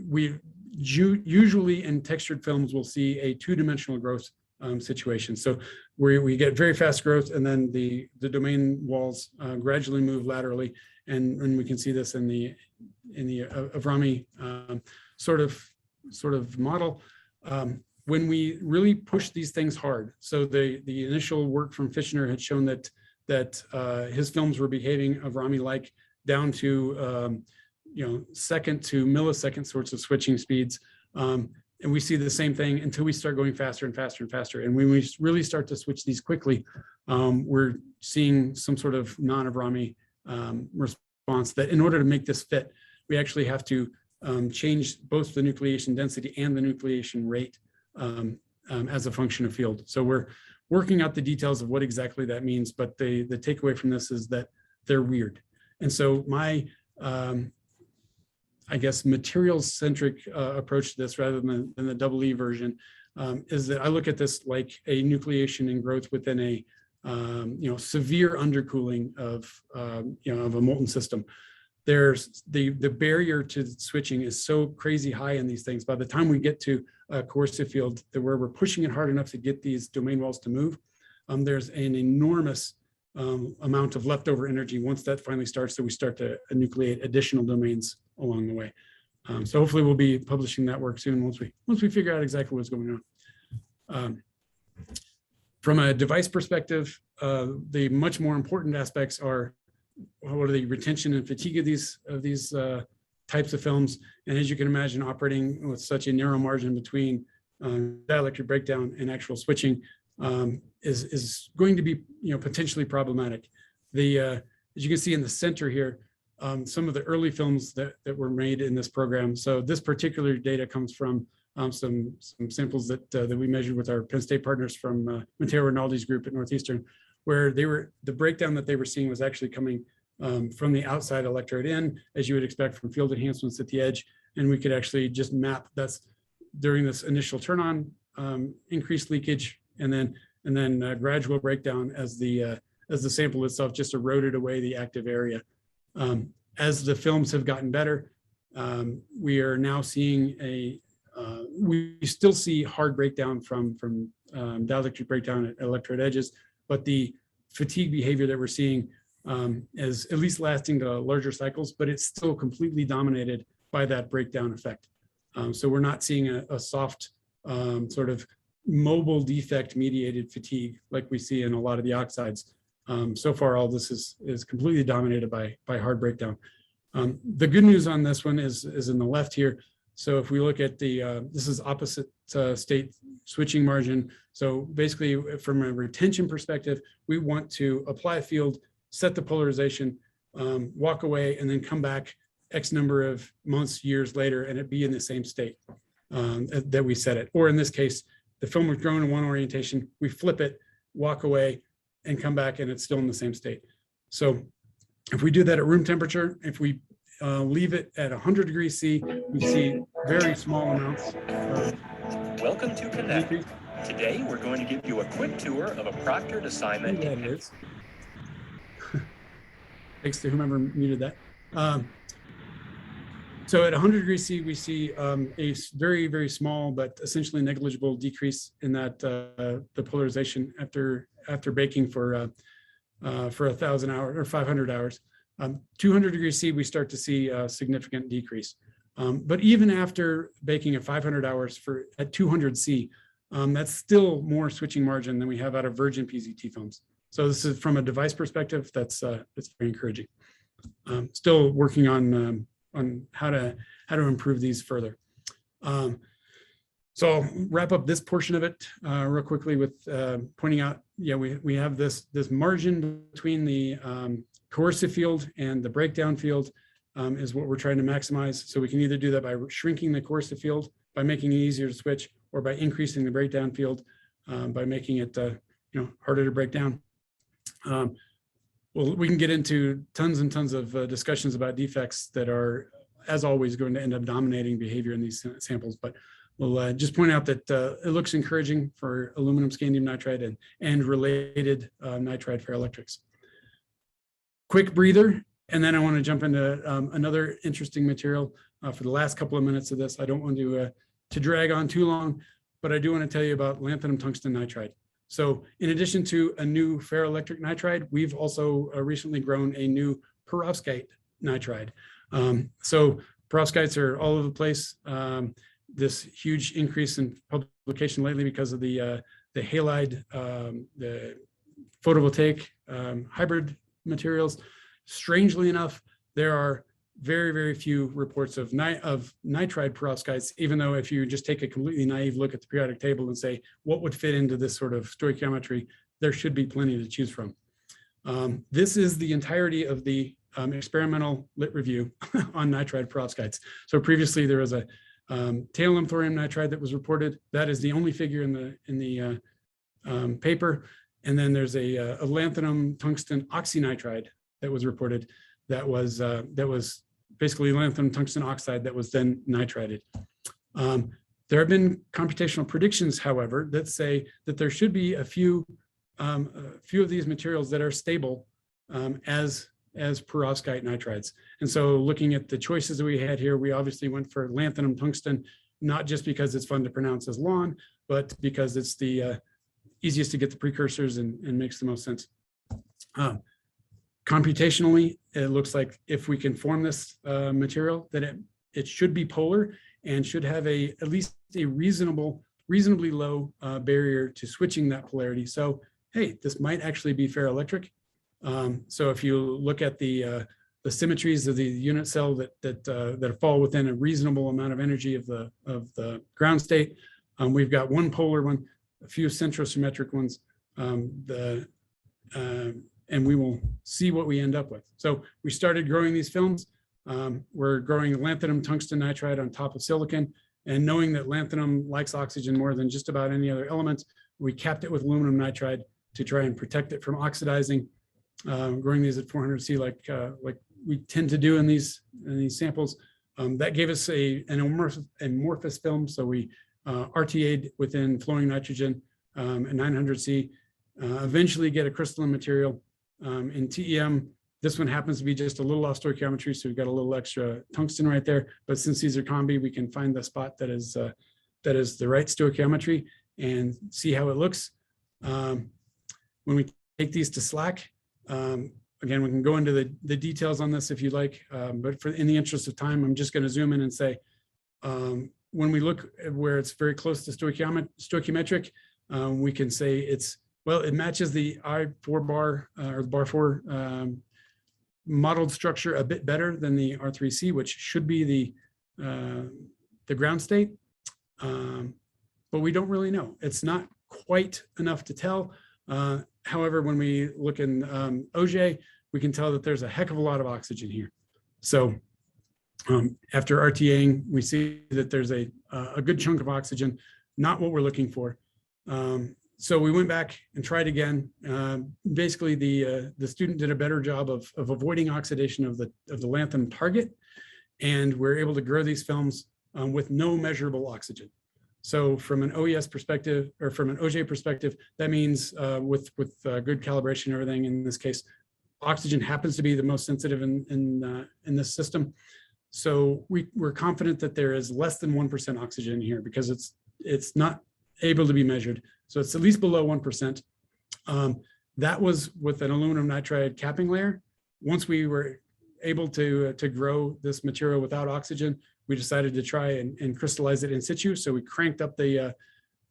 we usually in textured films will see a 2-dimensional growth situation. So we get very fast growth, and then the domain walls gradually move laterally, and we can see this in the Avrami sort of model. When we really push these things hard, so the initial work from Fitchner had shown that his films were behaving Avrami-like down to second to millisecond sorts of switching speeds. And we see the same thing until we start going faster and faster and faster. And when we really start to switch these quickly, we're seeing some sort of non-Avrami response that in order to make this fit, we actually have to change both the nucleation density and the nucleation rate as a function of field. So we're working out the details of what exactly that means, but the takeaway from this is that they're weird. And so my I guess materials-centric approach to this rather than the EE version is that I look at this like a nucleation and growth within a severe undercooling of a molten system. There's the barrier to switching is so crazy high in these things. By the time we get to a coercive field where we're pushing it hard enough to get these domain walls to move, there's an enormous amount of leftover energy once that finally starts, so we start to nucleate additional domains along the way. So hopefully we'll be publishing that work soon once we figure out exactly what's going on. From a device perspective, the much more important aspects are what are the retention and fatigue of these types of films. And as you can imagine, operating with such a narrow margin between dielectric breakdown and actual switching is going to be potentially problematic. As you can see in the center here, some of the early films that were made in this program. So this particular data comes from some samples that we measured with our Penn State partners from Matteo Rinaldi's group at Northeastern, where the breakdown that they were seeing was actually coming from the outside electrode in, as you would expect from field enhancements at the edge. And we could actually just map that's during this initial turn on, increased leakage, and then gradual breakdown as the sample itself just eroded away the active area. As the films have gotten better, we are now seeing we still see hard breakdown from dielectric breakdown at electrode edges, but the fatigue behavior that we're seeing is at least lasting to larger cycles, but it's still completely dominated by that breakdown effect. So we're not seeing a soft sort of mobile defect mediated fatigue like we see in a lot of the oxides. So far, all this is completely dominated by hard breakdown. The good news on this one is in the left here. So if we look at the, this is opposite state switching margin. So basically from a retention perspective, we want to apply a field, set the polarization, walk away, and then come back X number of months, years later, and it be in the same state that we set it. Or in this case, the film was grown in one orientation, we flip it, walk away, and come back, and it's still in the same state. So if we do that at room temperature, if we leave it at 100 degrees C, we see very small amounts. Welcome to Connect. Today, we're going to give you a quick tour of a proctored assignment. That is. Thanks to whomever muted that. So at 100 degrees C, we see a very, very small but essentially negligible decrease in that the polarization after baking for 1,000 hours or 500 hours. 200 degrees C, we start to see a significant decrease. But even after baking at 500 hours at 200 C, that's still more switching margin than we have out of virgin PZT films. So this is from a device perspective, that's very encouraging. Still working on how to improve these further. So I'll wrap up this portion of it real quickly with pointing out, yeah, we have this margin between the coercive field and the breakdown field is what we're trying to maximize. So we can either do that by shrinking the coercive field, by making it easier to switch, or by increasing the breakdown field by making it harder to break down. Well, we can get into tons and tons of discussions about defects that are, as always, going to end up dominating behavior in these samples. But we'll just point out that it looks encouraging for aluminum scandium nitride and related nitride ferroelectrics. Quick breather, and then I want to jump into another interesting material for the last couple of minutes of this. I don't want to drag on too long, but I do want to tell you about lanthanum tungsten nitride. So in addition to a new ferroelectric nitride, we've also recently grown a new perovskite nitride. So perovskites are all over the place. This huge increase in publication lately because of the halide, the photovoltaic hybrid materials. Strangely enough, there are very, very few reports of nitride perovskites, even though if you just take a completely naive look at the periodic table and say, what would fit into this sort of stoichiometry, there should be plenty to choose from. This is the entirety of the experimental lit review on nitride perovskites. So previously there was a tailum thorium nitride that was reported. That is the only figure in the paper. And then there's a lanthanum tungsten oxynitride that was reported. That was basically lanthanum tungsten oxide that was then nitrided. There have been computational predictions, however, that say that there should be a few of these materials that are stable as perovskite nitrides. And so looking at the choices that we had here, we obviously went for lanthanum tungsten, not just because it's fun to pronounce as LAN, but because it's the easiest to get the precursors and makes the most sense. Computationally, it looks like if we can form this material, that it should be polar and should have at least a reasonably low barrier to switching that polarity. So, hey, this might actually be ferroelectric. So if you look at the symmetries of the unit cell that fall within a reasonable amount of energy of the ground state, we've got one polar one, a few centrosymmetric ones, and we will see what we end up with. So we started growing these films. We're growing lanthanum tungsten nitride on top of silicon, and knowing that lanthanum likes oxygen more than just about any other element, we capped it with aluminum nitride to try and protect it from oxidizing. Growing these at 400 C like we tend to do in these samples. That gave us an amorphous film, so we RTA'd within flowing nitrogen at 900 C, eventually get a crystalline material. In TEM, this one happens to be just a little off stoichiometry, so we've got a little extra tungsten right there. But since these are combi, we can find the spot that is the right stoichiometry. and see how it looks. When we take these to SLAC, again, we can go into the details on this if you like, but in the interest of time, I'm just going to zoom in and say, when we look at where it's very close to stoichiometric, we can say it matches the I4 bar or the bar 4 modeled structure a bit better than the R3C, which should be the ground state. But we don't really know. It's not quite enough to tell. However, when we look in Auger, we can tell that there's a heck of a lot of oxygen here. So after RTAing, we see that there's a good chunk of oxygen, not what we're looking for. So we went back and tried again. Basically, the student did a better job of avoiding oxidation of the lanthanum target, and we're able to grow these films with no measurable oxygen. So from an OES perspective, or from an Auger perspective, that means with good calibration and everything, in this case, oxygen happens to be the most sensitive in this system. So we're confident that there is less than 1% oxygen here because it's not able to be measured. So it's at least below 1%. That was with an aluminum nitride capping layer. Once we were able to grow this material without oxygen, we decided to try and crystallize it in situ. So we cranked up the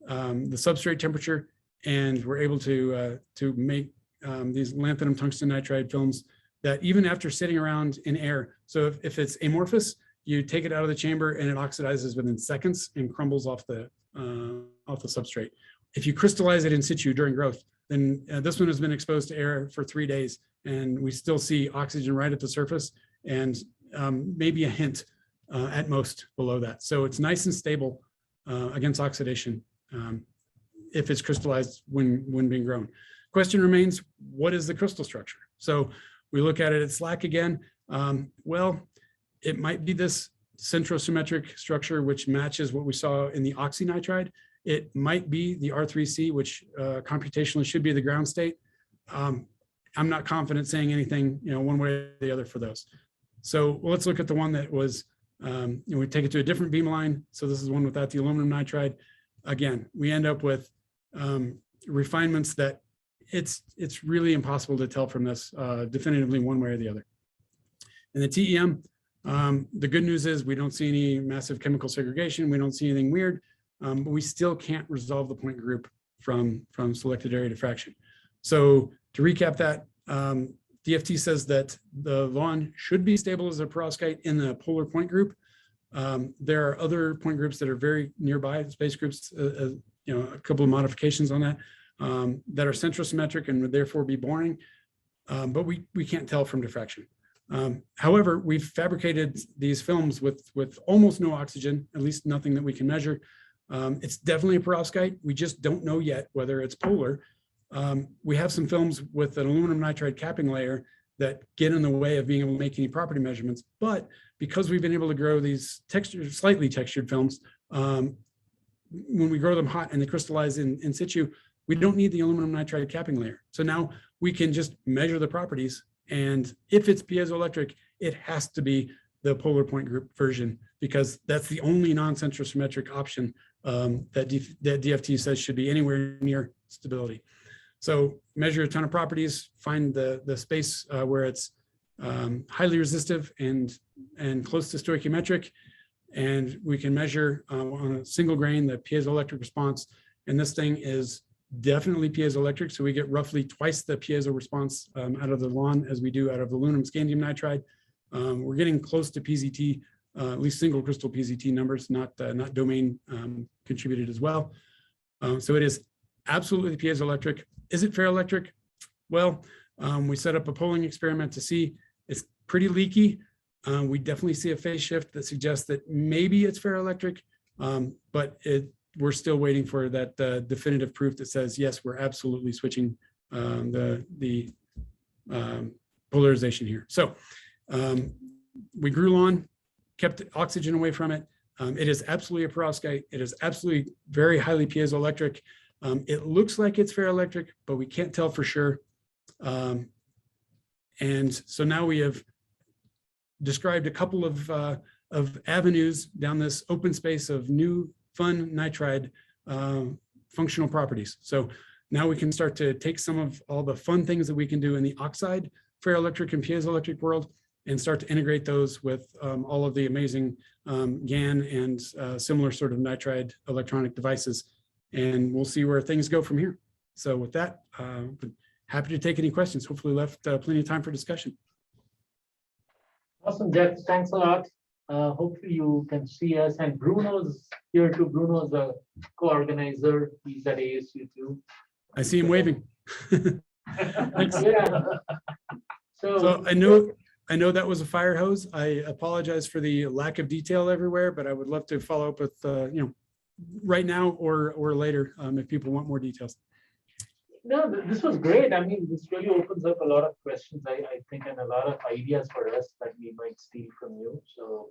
substrate temperature, and we're able to make these lanthanum tungsten nitride films that even after sitting around in air, so if it's amorphous, you take it out of the chamber and it oxidizes within seconds and crumbles off the substrate. If you crystallize it in situ during growth, then this one has been exposed to air for 3 days, and we still see oxygen right at the surface, and maybe a hint at most below that. So it's nice and stable against oxidation if it's crystallized when being grown. Question remains, what is the crystal structure? So we look at it at SLAC again. Well, it might be this centrosymmetric structure, which matches what we saw in the oxynitride. It might be the R3C, which computationally should be the ground state. I'm not confident saying anything, one way or the other for those. So let's look at the one that was, we take it to a different beamline. So this is one without the aluminum nitride. Again, we end up with refinements that it's really impossible to tell from this definitively one way or the other. And the TEM, the good news is we don't see any massive chemical segregation. We don't see anything weird, but we still can't resolve the point group from selected area diffraction. So to recap that, DFT says that the lawn should be stable as a perovskite in the polar point group. There are other point groups that are very nearby, space groups, a couple of modifications on that, that are centrosymmetric and would therefore be boring, but we can't tell from diffraction. However, we've fabricated these films with almost no oxygen, at least nothing that we can measure. It's definitely a perovskite. We just don't know yet whether it's polar. We have some films with an aluminum nitride capping layer that get in the way of being able to make any property measurements. But because we've been able to grow these slightly textured films, when we grow them hot and they crystallize in situ, we don't need the aluminum nitride capping layer. So now we can just measure the properties. And if it's piezoelectric, it has to be the polar point group version, because that's the only non-centrosymmetric option that DFT says should be anywhere near stability. So measure a ton of properties, find the space where it's highly resistive and close to stoichiometric, and we can measure on a single grain the piezoelectric response. And this thing is definitely piezoelectric, so we get roughly twice the piezo response out of the lawn as we do out of aluminum scandium nitride. We're getting close to PZT, at least single crystal PZT numbers, not domain contributed as well. So it is absolutely piezoelectric. Is it ferroelectric? Well, we set up a polling experiment to see. It's pretty leaky. We definitely see a phase shift that suggests that maybe it's ferroelectric, but we're still waiting for that definitive proof that says, yes, we're absolutely switching the polarization here. So we grew lawn, kept oxygen away from it. It is absolutely a perovskite. It is absolutely very highly piezoelectric. It looks like it's ferroelectric, but we can't tell for sure. And so now we have described a couple of avenues down this open space of new fun nitride functional properties. So now we can start to take some of all the fun things that we can do in the oxide, ferroelectric and piezoelectric world and start to integrate those with all of the amazing GaN and similar sort of nitride electronic devices. And we'll see where things go from here. So with that, happy to take any questions. Hopefully left plenty of time for discussion. Awesome, Geoff. Thanks a lot. Hopefully you can see us. And Bruno's here too. Bruno's a co-organizer. He's at ASU too. I see him waving. Thanks. Yeah. So I know that was a fire hose. I apologize for the lack of detail everywhere, but I would love to follow up with right now or later if people want more details. No, this was great. I mean, this really opens up a lot of questions, I think, and a lot of ideas for us that we might steal from you. So,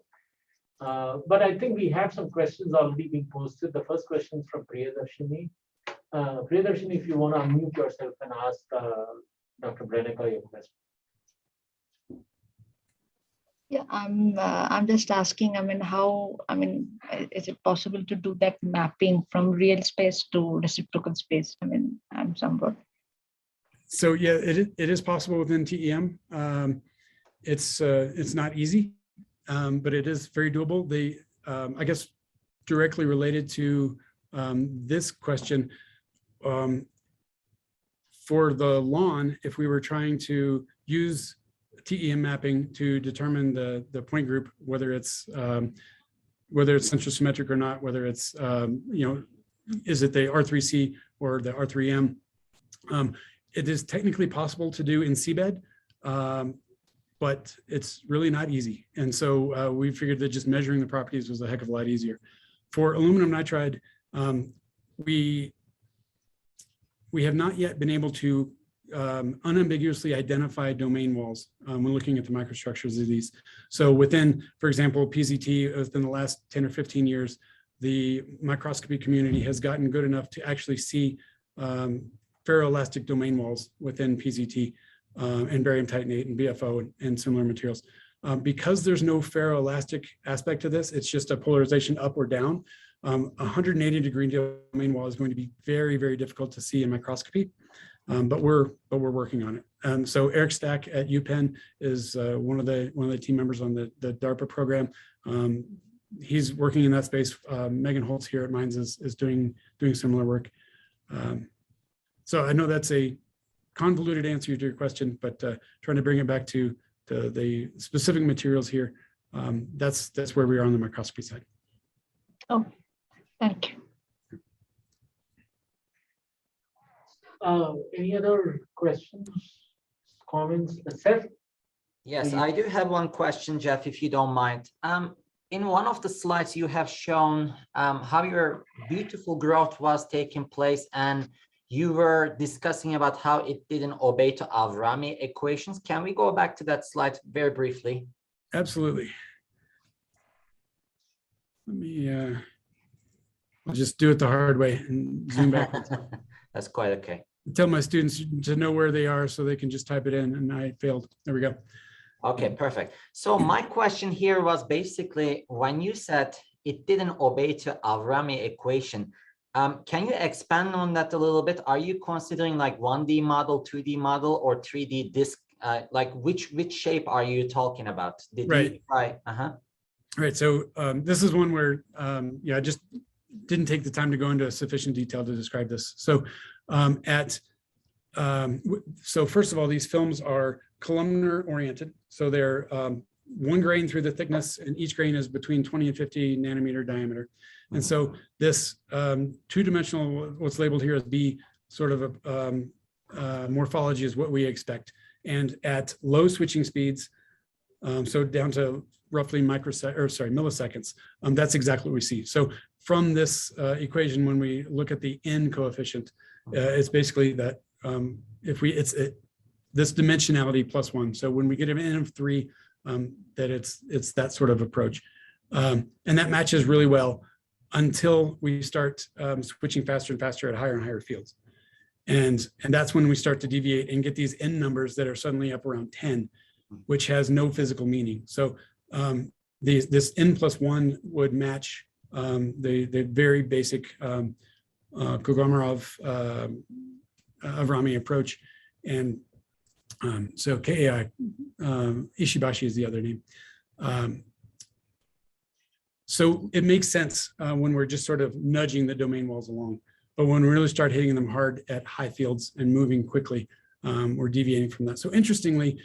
but I think we have some questions already being posted. The first question is from Priyadarshini. Priyadarshini, if you want to unmute yourself and ask Dr. Brennecka your question. Yeah, I'm just asking, is it possible to do that mapping from real space to reciprocal space? I'm somewhat. So yeah, it is possible within TEM. It's not easy, but it is very doable. I guess directly related to this question, for the lawn, if we were trying to use TEM mapping to determine the point group, whether it's centrosymmetric or not, whether it's is it the R3C or the R3M? It is technically possible to do in seabed, but it's really not easy. And so we figured that just measuring the properties was a heck of a lot easier. For aluminum nitride, we have not yet been able to unambiguously identify domain walls when looking at the microstructures of these. So within, for example, PZT, within the last 10 or 15 years, the microscopy community has gotten good enough to actually see ferroelastic domain walls within PZT and barium titanate and BFO and similar materials. Because there's no ferroelastic aspect to this, it's just a polarization up or down. 180-degree domain wall is going to be very, very difficult to see in microscopy. But we're working on it. So Eric Stack at UPenn is one of the team members on the DARPA program. He's working in that space. Megan Holtz here at Mines is doing similar work. So I know that's a convoluted answer to your question, but trying to bring it back to the specific materials here. That's where we are on the microscopy side. Oh, thank you. Any other questions, comments? Seth? Yes, I do have one question, Geoff, if you don't mind. In one of the slides, you have shown how your beautiful growth was taking place, and you were discussing about how it didn't obey to Avrami equations. Can we go back to that slide very briefly? Absolutely. Let me I'll just do it the hard way and zoom backwards. That's quite okay. Tell my students to know where they are so they can just type it in, and I failed. There we go. Okay, perfect. So my question here was basically when you said it didn't obey to Avrami equation, can you expand on that a little bit? Are you considering like 1D model, 2D model, or 3D disk? Like which shape are you talking about? Did right. You try? Right. So this is one where I just didn't take the time to go into sufficient detail to describe this. So so first of all, these films are columnar oriented. So they're one grain through the thickness, and each grain is between 20 and 50 nanometer diameter. And so this two-dimensional, what's labeled here as B, sort of a morphology is what we expect. And at low switching speeds, so down to roughly milliseconds, that's exactly what we see. So from this equation, when we look at the N coefficient, it's basically that this dimensionality plus one. So when we get an N of 3, that it's that sort of approach. And that matches really well until we start switching faster and faster at higher and higher fields. And that's when we start to deviate and get these N numbers that are suddenly up around 10, which has no physical meaning. So this N plus 1 would match the very basic Kogomarov-Avrami approach. And so KAI, Ishibashi is the other name. So it makes sense when we're just sort of nudging the domain walls along. But when we really start hitting them hard at high fields and moving quickly, we're deviating from that. So interestingly,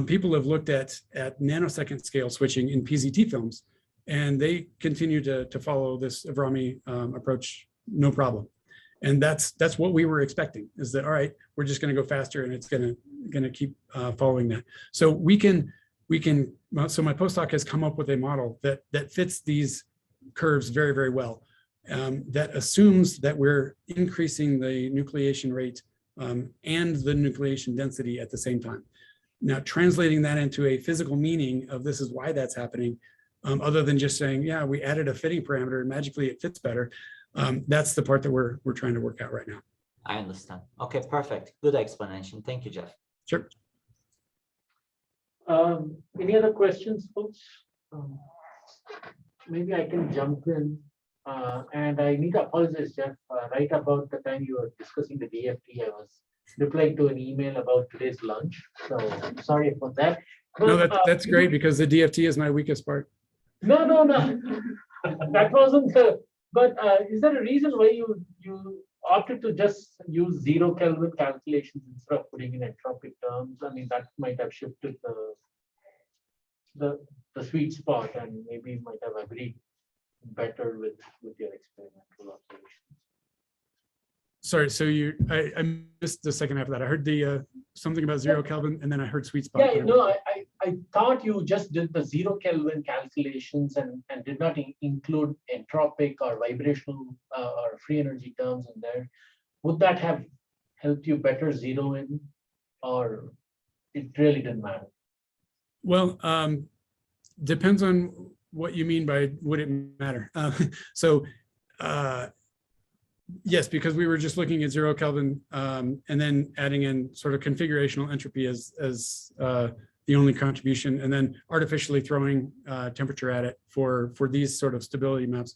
people have looked at nanosecond scale switching in PZT films, and they continue to follow this Avrami approach, no problem. And that's what we were expecting, is that, all right, we're just going to go faster and it's going to keep following that. So so my postdoc has come up with a model that fits these curves very, very well. That assumes that we're increasing the nucleation rate and the nucleation density at the same time. Now, translating that into a physical meaning of this is why that's happening, other than just saying, yeah, we added a fitting parameter and magically it fits better. That's the part that we're trying to work out right now. I understand. Okay, perfect. Good explanation. Thank you, Geoff. Sure. Any other questions, folks? Maybe I can jump in. And I need to apologize, Geoff. Right about the time you were discussing the DFT, I was replying to an email about today's lunch. So I'm sorry for that. But, no, that's great, because the DFT is my weakest part. No. That wasn't the. But is there a reason why you opted to just use 0 Kelvin calculations instead of putting in entropic terms? I mean, that might have shifted the sweet spot, and maybe might have agreed better with your experimental observations. Sorry, so I missed the second half of that. I heard the something about 0 Kelvin, and then I heard sweet spot. Yeah, no, I thought you just did the 0 Kelvin calculations and did not include entropic or vibrational or free energy terms in there. Would that have helped you better zero in, or it really didn't matter? Well, depends on what you mean by would it matter. Yes, because we were just looking at 0 Kelvin and then adding in sort of configurational entropy as the only contribution, and then artificially throwing temperature at it for these sort of stability maps.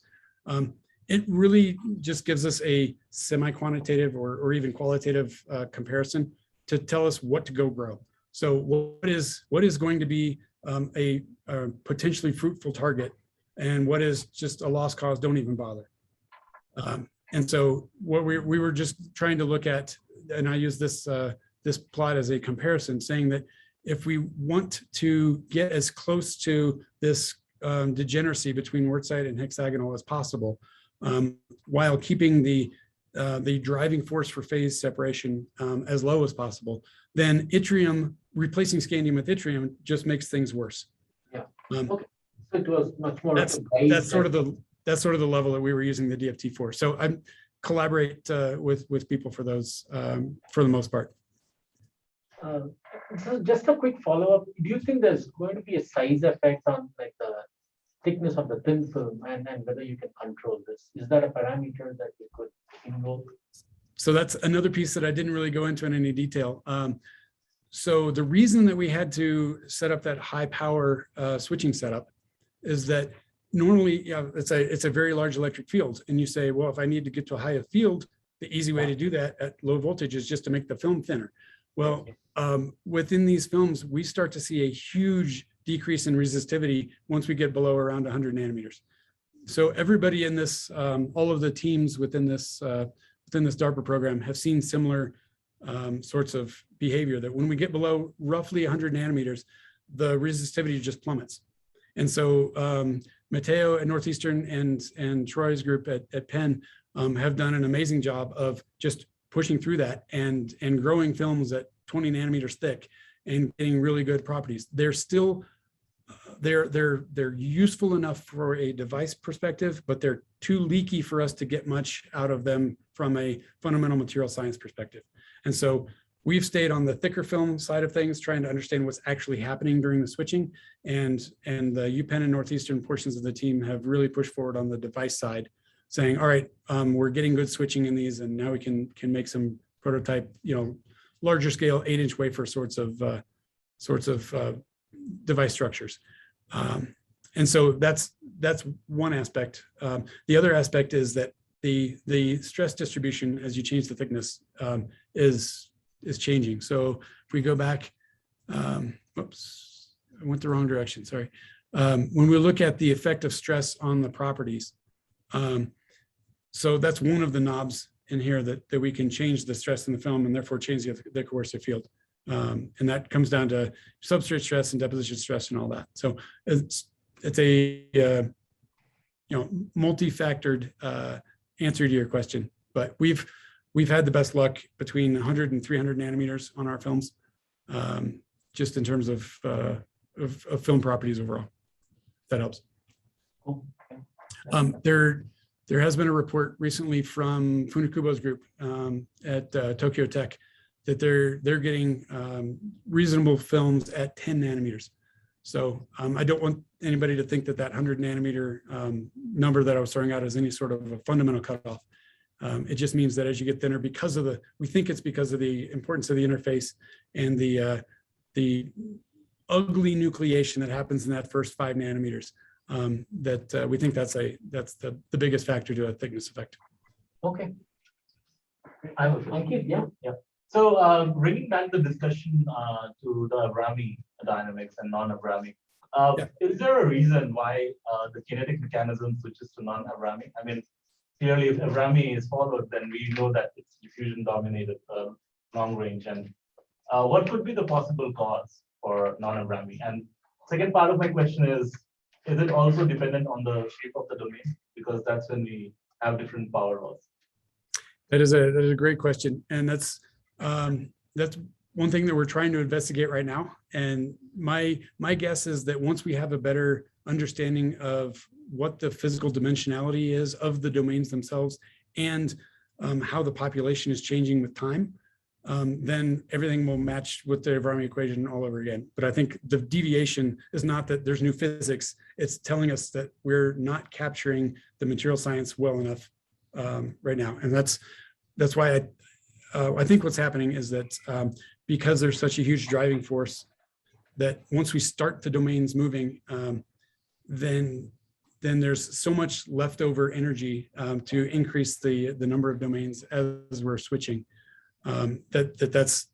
It really just gives us a semi-quantitative or even qualitative comparison to tell us what to go grow. So what is going to be a potentially fruitful target, and what is just a lost cause, don't even bother. And so what we were just trying to look at, and I use this plot as a comparison, saying that if we want to get as close to this degeneracy between Wurtzite and hexagonal as possible, while keeping the driving force for phase separation as low as possible, then yttrium, replacing scandium with yttrium, just makes things worse. Yeah. Okay. So it was much more. That's sort of the level that we were using the DFT for. So I collaborate with people for those for the most part. So just a quick follow-up. Do you think there's going to be a size effect on like the thickness of the thin film, and whether you can control this? Is that a parameter that you could invoke? So that's another piece that I didn't really go into in any detail. So the reason that we had to set up that high power switching setup is that normally, yeah, it's a very large electric field, and you say, well, if I need to get to a higher field, the easy way to do that at low voltage is just to make the film thinner. Well, within these films, we start to see a huge decrease in resistivity once we get below around 100 nanometers. So everybody in this, all of the teams within this DARPA program have seen similar sorts of behavior, that when we get below roughly 100 nanometers, the resistivity just plummets. And so Matteo at Northeastern and Troy's group at Penn have done an amazing job of just pushing through that and growing films at 20 nanometers thick and getting really good properties. They're still, they're useful enough for a device perspective, but they're too leaky for us to get much out of them from a fundamental material science perspective. And so we've stayed on the thicker film side of things, trying to understand what's actually happening during the switching. And the UPenn and Northeastern portions of the team have really pushed forward on the device side, saying, all right, we're getting good switching in these, and now we can make some prototype, larger scale 8-inch wafer sorts of device structures. And so that's one aspect. The other aspect is that the stress distribution as you change the thickness is changing. So if we go back, whoops, I went the wrong direction, sorry. When we look at the effect of stress on the properties, so that's one of the knobs in here that we can change the stress in the film and therefore change the coercive field. And that comes down to substrate stress and deposition stress and all that. So it's a multi-factored answer to your question, but we've had the best luck between 100 and 300 nanometers on our films, just in terms of film properties overall. If that helps. Cool. There has been a report recently from Funakubo's group at Tokyo Tech that they're getting reasonable films at 10 nanometers. So I don't want anybody to think that 100 nanometer number that I was throwing out is any sort of a fundamental cutoff. It just means that as you get thinner, we think it's because of the importance of the interface and the ugly nucleation that happens in that first 5 nanometers. That we think that's the biggest factor to a thickness effect. Okay. Thank you. Yeah. So bringing back the discussion to the Avrami dynamics and non-Avrami, is there a reason why the kinetic mechanism switches to non-Avrami? I mean, clearly if Avrami is followed, then we know that it's diffusion dominated long range. And what could be the possible cause for non-Avrami? And second part of my question is it also dependent on the shape of the domain? Because that's when we have different power laws. That is a great question. And that's one thing that we're trying to investigate right now. And my guess is that once we have a better understanding of what the physical dimensionality is of the domains themselves and how the population is changing with time, then everything will match with the Avrami equation all over again. But I think the deviation is not that there's new physics. It's telling us that we're not capturing the material science well enough right now. And that's why I think what's happening is that because there's such a huge driving force, that once we start the domains moving, then there's so much leftover energy to increase the number of domains as we're switching. That's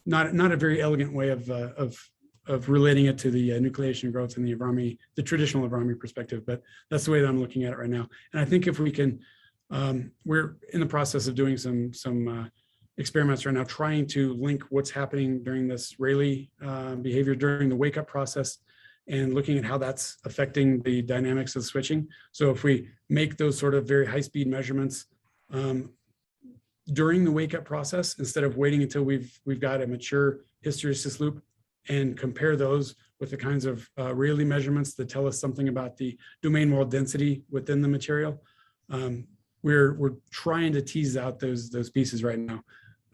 not a very elegant way of relating it to the nucleation growth in the traditional Avrami perspective, but that's the way that I'm looking at it right now. And I think if we can, we're in the process of doing some experiments right now, trying to link what's happening during this Rayleigh behavior during the wake-up process and looking at how that's affecting the dynamics of switching. So if we make those sort of very high-speed measurements during the wake-up process, instead of waiting until we've got a mature hysteresis loop, and compare those with the kinds of Rayleigh measurements that tell us something about the domain wall density within the material, we're trying to tease out those pieces right now.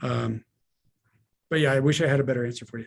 But yeah, I wish I had a better answer for you.